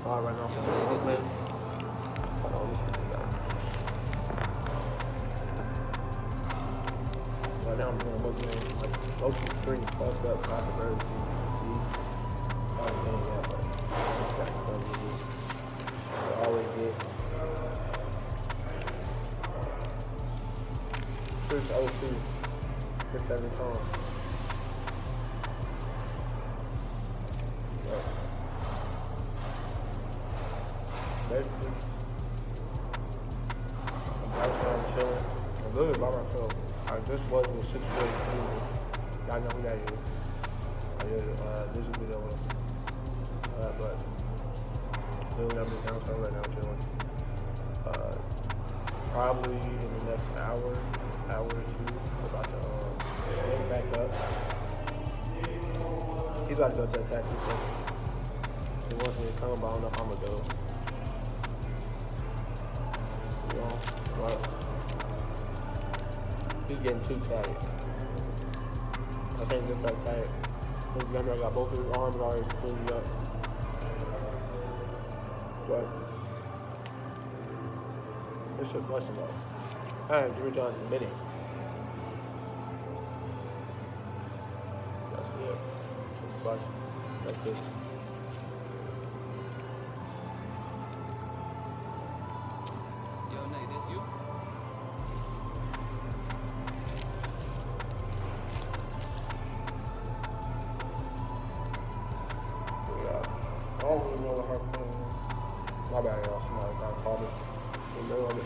outside right now for the movement. Hold on, let me see that. Right now I'm doing mukbang, like low-key screen fucked up so I can barely see. But this got something to do. I always get first OC just every time. But basically, I'm outside chilling. I'm literally by myself. I just wasn't situated to y'all know who that is. This is video with him. But literally I'm just downtown right now chilling. Probably in the next hour or two, I'm about to get back up. He's about to go to a tattoo session. He wants me to come, but I don't know if I'm gonna go. You know, but he's getting too tired. I can't get that tired. Remember, I got both of his arms already cleaned up. But it's a blessing though. I had 3 times a minute. That's it. It's a blessing. That's it. Yo, Nate, this you? Yeah. I don't really know what her plan is. My bad, y'all. Somebody got called me in the middle of it.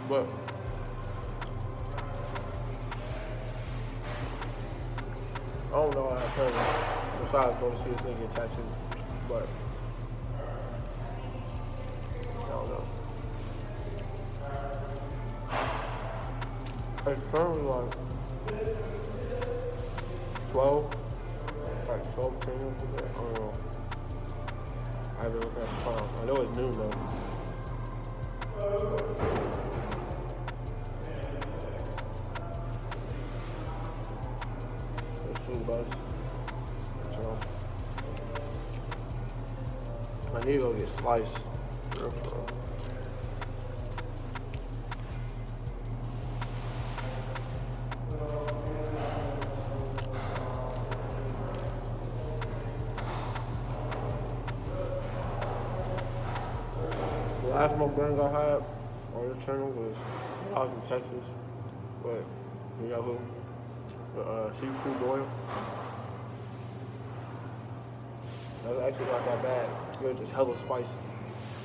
But I don't know how I plan besides go to see this nigga get tattooed. But I don't know. It's currently like 12, like 12, 10 minutes a day. I don't know. I haven't looked at the time. I know it's noon though. It's too bus. So I need to go get sliced. Real quick. The last mukbang I had on this channel was I was in Texas, but you know who? The seafood boil. That was actually not that bad. It was just hella spicy.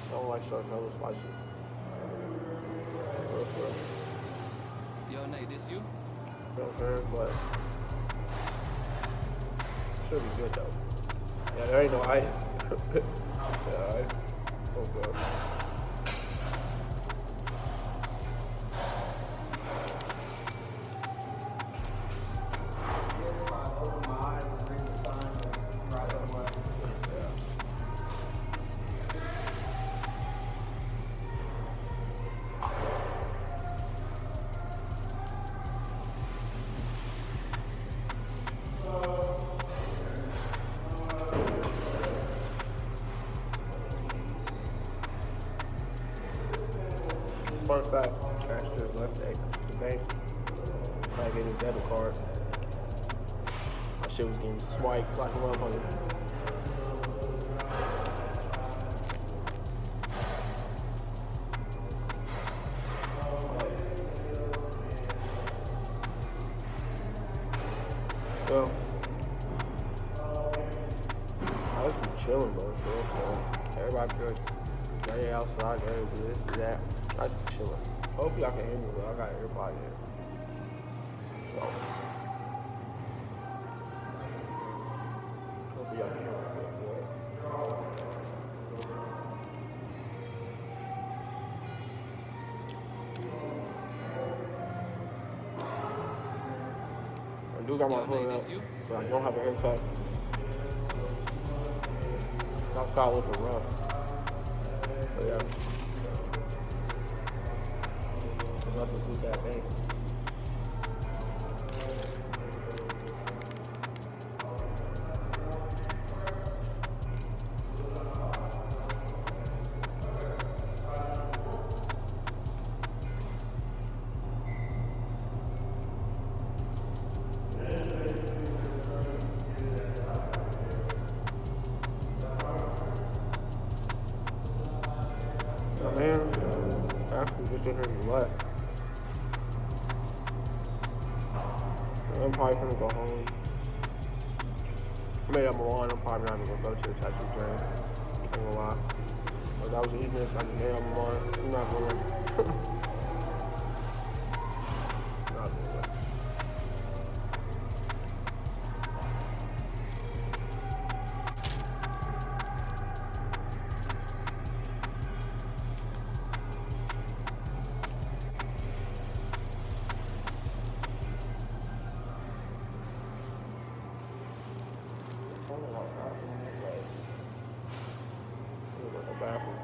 I don't like stuff hella spicy. Yo, Nate, this you? You know what I'm saying? But should be good though. Yeah, there ain't no ice. Yeah, ice. Oh god. Fun fact, cash just left the bank. I get his debit card. My shit was getting swiped like a motherfucker. So, I was just chilling, bro. So, everybody good. Right outside, everybody this, that. I just chilling. Hopefully I can hear me, but I got everybody in. So, hopefully y'all can hear me good. I do got my hood up, but I don't have a haircut. Outside looking rough. But yeah. Nothing to that thing. What? I'm probably gonna go home. Maybe I'm alone. I'm probably not even gonna go to the tattoo gym. Ain't gonna lie. But that was evening, so I just made up my mind. I'm not going. Not going. Bathroom.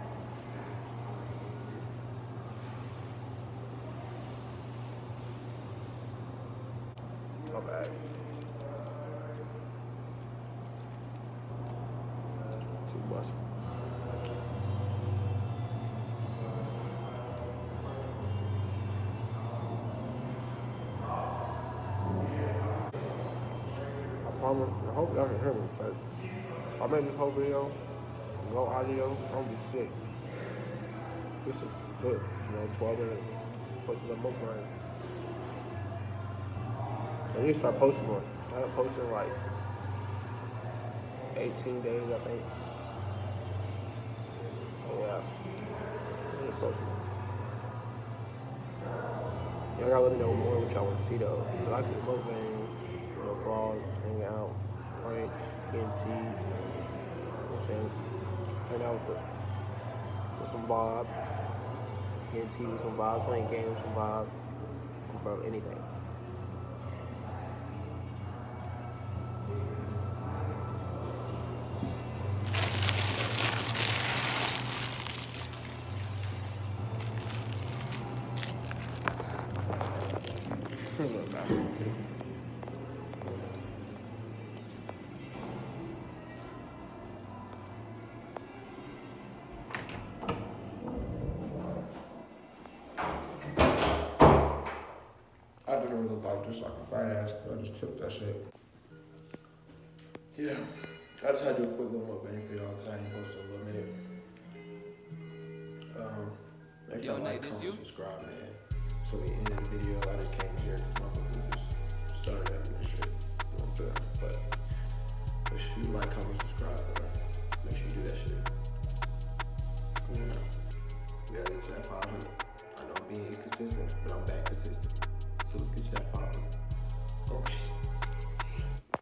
My bad. Too much. I promise. I hope y'all can hear me because I made this whole video, no audio, I'm gonna be sick. This is good, 12 minutes. Put the mukbang. I need to start posting more. I haven't posted in like 18 days, I think. So yeah, I need to post more. Y'all gotta let me know more what y'all want to see though. Cause I can do mukbang, vlogs, hang out, pranks, getting tea. You know what I'm saying? Hang out with some vibes. Getting tea with some vibes, playing games with some vibes. Bro, anything. I didn't look like this, like a fat ass. I just took that shit. Yeah, I just had to do a quick little mukbang for y'all because I ain't posted in a little minute. Make sure like, comment, subscribe, man. So we ended the video. I just came here because my book was just started having this shit. You know what I'm saying? But make sure you like, comment, subscribe, bro. Make sure you do that shit. You know, we gotta get to that 500. I know I'm being inconsistent, but I'm back.